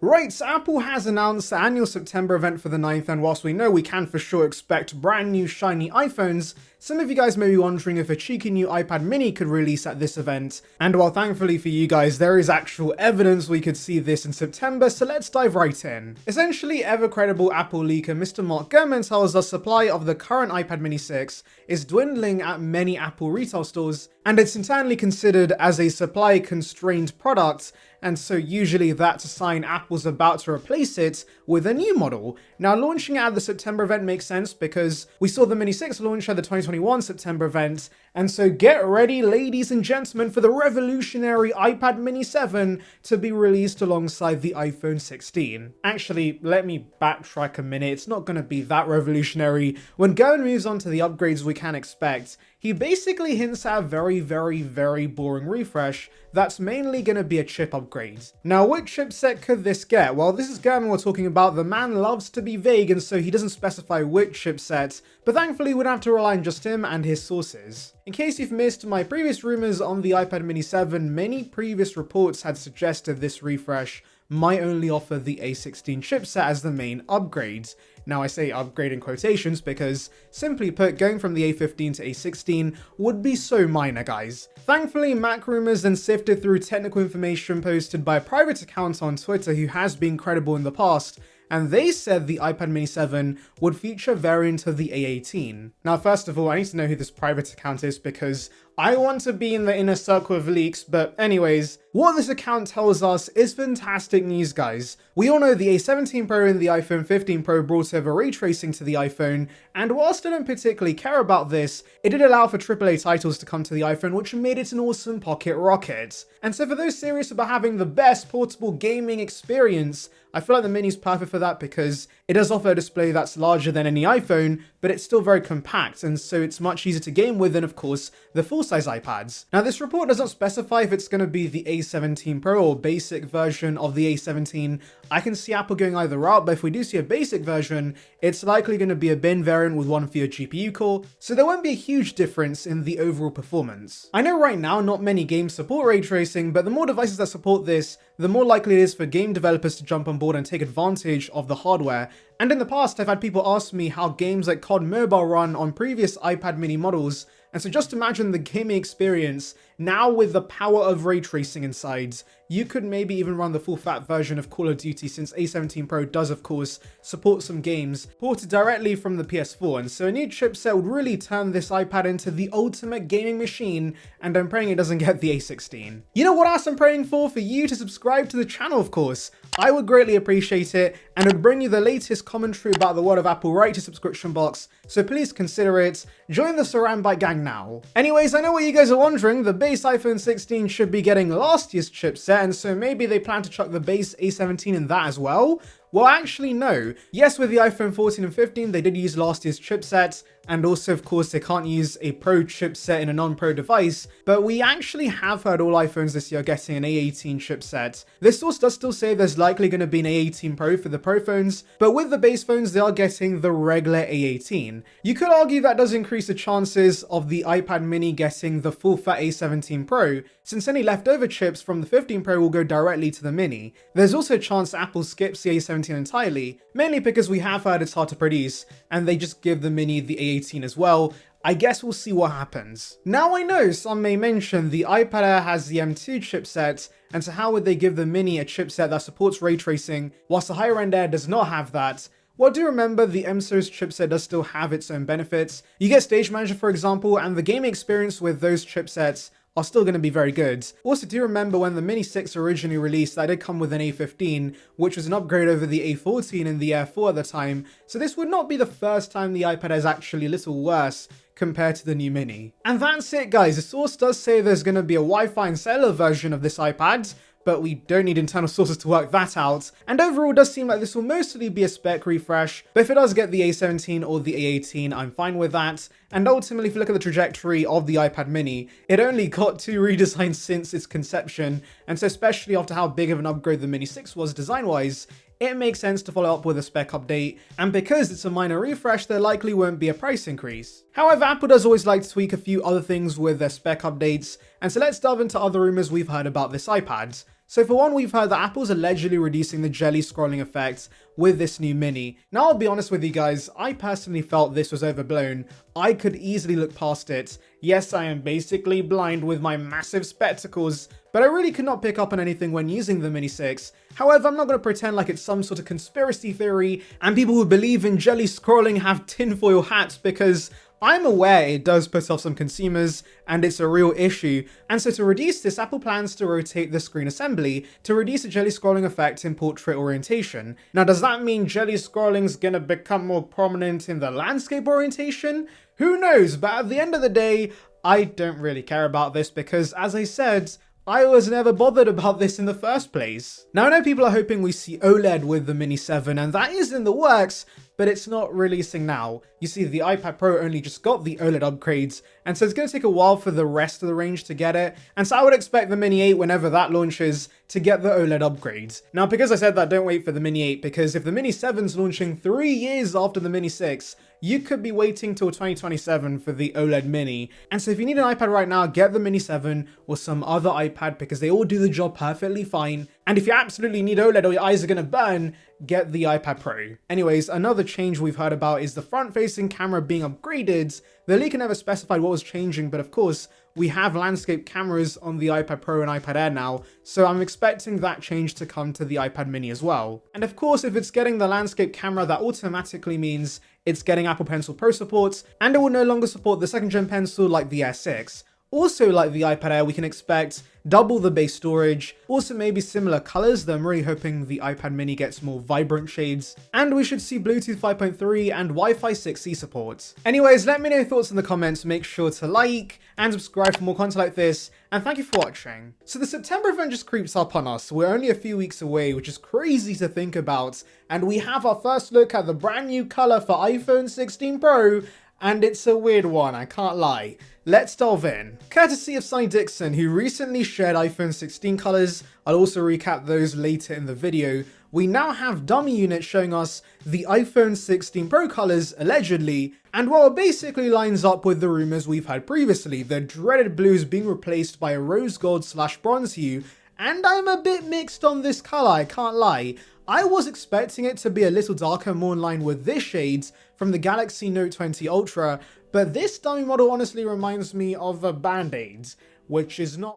Right, so Apple has announced the annual September event for the 9th, and whilst we know we can for sure expect brand new shiny iPhones, some of you guys may be wondering if a cheeky new iPad mini could release at this event. And while thankfully for you guys, there is actual evidence we could see this in September, so let's dive right in. Essentially, ever-credible Apple leaker Mr. Mark Gurman tells us supply of the current iPad mini 6 is dwindling at many Apple retail stores, and it's internally considered as a supply-constrained product, and so usually that's a sign Apple's about to replace it with a new model. Now, launching it at the September event makes sense because we saw the Mini 6 launch at the 2021 September event, and so get ready, ladies and gentlemen, for the revolutionary iPad mini 7 to be released alongside the iPhone 16. Actually, let me backtrack a minute, it's not going to be that revolutionary. When Gurman moves on to the upgrades we can expect, he basically hints at a very boring refresh that's mainly going to be a chip upgrade. Now, what chipset could this get? Well, this is Gurman we're talking about. The man loves to be vague, and so he doesn't specify which chipset, but thankfully we don't have to rely on just him and his sources. In case you've missed my previous rumors on the iPad mini 7, many previous reports had suggested this refresh might only offer the A16 chipset as the main upgrade. Now, I say upgrade in quotations because, simply put, going from the A15 to A16 would be so minor, guys. Thankfully, Mac Rumors then sifted through technical information posted by a private account on Twitter who has been credible in the past, and they said the iPad mini 7 would feature a variant of the A18. Now, first of all, I need to know who this private account is because I want to be in the inner circle of leaks, but anyways, what this account tells us is fantastic news, guys. We all know the A17 Pro and the iPhone 15 Pro brought over ray tracing to the iPhone, and whilst I don't particularly care about this, it did allow for AAA titles to come to the iPhone, which made it an awesome pocket rocket. And so for those serious about having the best portable gaming experience, I feel like the Mini's perfect for that because it does offer a display that's larger than any iPhone, but it's still very compact, and so it's much easier to game with than, of course, the full-size iPads. Now, this report does not specify if it's going to be the A17 Pro or basic version of the A17. I can see Apple going either route, but if we do see a basic version, it's likely going to be a bin variant with one fewer GPU core, so there won't be a huge difference in the overall performance. I know right now not many games support ray tracing, but the more devices that support this, the more likely it is for game developers to jump on board and take advantage of the hardware. And in the past, I've had people ask me how games like COD Mobile run on previous iPad mini models, and so just imagine the gaming experience now with the power of ray tracing inside. You could maybe even run the full-fat version of Call of Duty, since A17 Pro does, of course, support some games ported directly from the PS4, and so a new chipset would really turn this iPad into the ultimate gaming machine, and I'm praying it doesn't get the A16. You know what else I'm praying for? For you to subscribe to the channel, of course. I would greatly appreciate it, and it would bring you the latest commentary about the world of Apple right to subscription box, so please consider it. Join the saranbyte gang now. Anyways, I know what you guys are wondering. The base iPhone 16 should be getting last year's chipset, and so maybe they plan to chuck the base A17 in that as well? Well, actually, no. Yes, with the iPhone 14 and 15, they did use last year's chipset, and also, of course, they can't use a Pro chipset in a non-Pro device, but we actually have heard all iPhones this year getting an A18 chipset. This source does still say there's likely going to be an A18 Pro for the Pro phones, but with the base phones, they are getting the regular A18. You could argue that does increase the chances of the iPad mini getting the full-fat A17 Pro, since any leftover chips from the 15 Pro will go directly to the mini. There's also a chance Apple skips the A17 entirely, mainly because we have heard it's hard to produce, and they just give the mini the A18 as well. I guess we'll see what happens. Now, I know some may mention the iPad Air has the M2 chipset, and so how would they give the mini a chipset that supports ray tracing, whilst the higher end Air does not have that? Well, do remember the M series chipset does still have its own benefits. You get Stage Manager, for example, and the gaming experience with those chipsets are still going to be very good. Also, do remember when the Mini 6 originally released, that did come with an A15, which was an upgrade over the A14 and the Air 4 at the time, so this would not be the first time the iPad is actually a little worse compared to the new Mini. And that's it, guys. The source does say there's going to be a Wi-Fi and cellular version of this iPad, but we don't need internal sources to work that out. And overall, it does seem like this will mostly be a spec refresh, but if it does get the A17 or the A18, I'm fine with that. And ultimately, if you look at the trajectory of the iPad mini, it only got 2 redesigns since its conception, and so especially after how big of an upgrade the Mini 6 was design-wise, it makes sense to follow up with a spec update, and because it's a minor refresh, there likely won't be a price increase. However, Apple does always like to tweak a few other things with their spec updates, and so let's delve into other rumors we've heard about this iPad. So for one, we've heard that Apple's allegedly reducing the jelly scrolling effect with this new Mini. Now I'll be honest with you guys, I personally felt this was overblown. I could easily look past it. Yes, I am basically blind with my massive spectacles, but I really could not pick up on anything when using the Mini 6. However, I'm not going to pretend like it's some sort of conspiracy theory and people who believe in jelly scrolling have tinfoil hats, because I'm aware it does put off some consumers and it's a real issue. And so to reduce this, Apple plans to rotate the screen assembly to reduce the jelly scrolling effect in portrait orientation. Now, does that mean jelly scrolling's gonna become more prominent in the landscape orientation? Who knows? But at the end of the day, I don't really care about this because, as I said, I was never bothered about this in the first place. Now, I know people are hoping we see OLED with the Mini 7, and that is in the works, but it's not releasing now. You see, the iPad Pro only just got the OLED upgrades, and so it's going to take a while for the rest of the range to get it, and so I would expect the Mini 8, whenever that launches, to get the OLED upgrades. Now, because I said that, don't wait for the Mini 8, because if the Mini 7's launching 3 years after the Mini 6, you could be waiting till 2027 for the OLED Mini. And so if you need an iPad right now, get the Mini 7 or some other iPad, because they all do the job perfectly fine. And if you absolutely need OLED or your eyes are gonna burn, get the iPad Pro. Anyways, another change we've heard about is the front-facing camera being upgraded. The leaker never specified what was changing, but of course, we have landscape cameras on the iPad Pro and iPad Air now, so I'm expecting that change to come to the iPad Mini as well. And of course, if it's getting the landscape camera, that automatically means it's getting Apple Pencil Pro support, and it will no longer support the 2nd gen pencil like the Air 6. Also, like the iPad Air, we can expect double the base storage, also maybe similar colors, though I'm really hoping the iPad Mini gets more vibrant shades, and we should see Bluetooth 5.3 and Wi-Fi 6E support. Anyways, let me know your thoughts in the comments, make sure to like and subscribe for more content like this, and thank you for watching. So the September event just creeps up on us. We're only a few weeks away, which is crazy to think about, and we have our first look at the brand new color for iPhone 16 Pro, and it's a weird one, I can't lie. Let's delve in. Courtesy of Sonny Dixon, who recently shared iPhone 16 colors, I'll also recap those later in the video. We now have dummy units showing us the iPhone 16 Pro colors, allegedly, and while it basically lines up with the rumors we've had previously, the dreaded blues being replaced by a rose gold / bronze hue, and I'm a bit mixed on this color, I can't lie. I was expecting it to be a little darker, more in line with this shades from the Galaxy Note 20 Ultra, but this dummy model honestly reminds me of a Band-Aid, which is not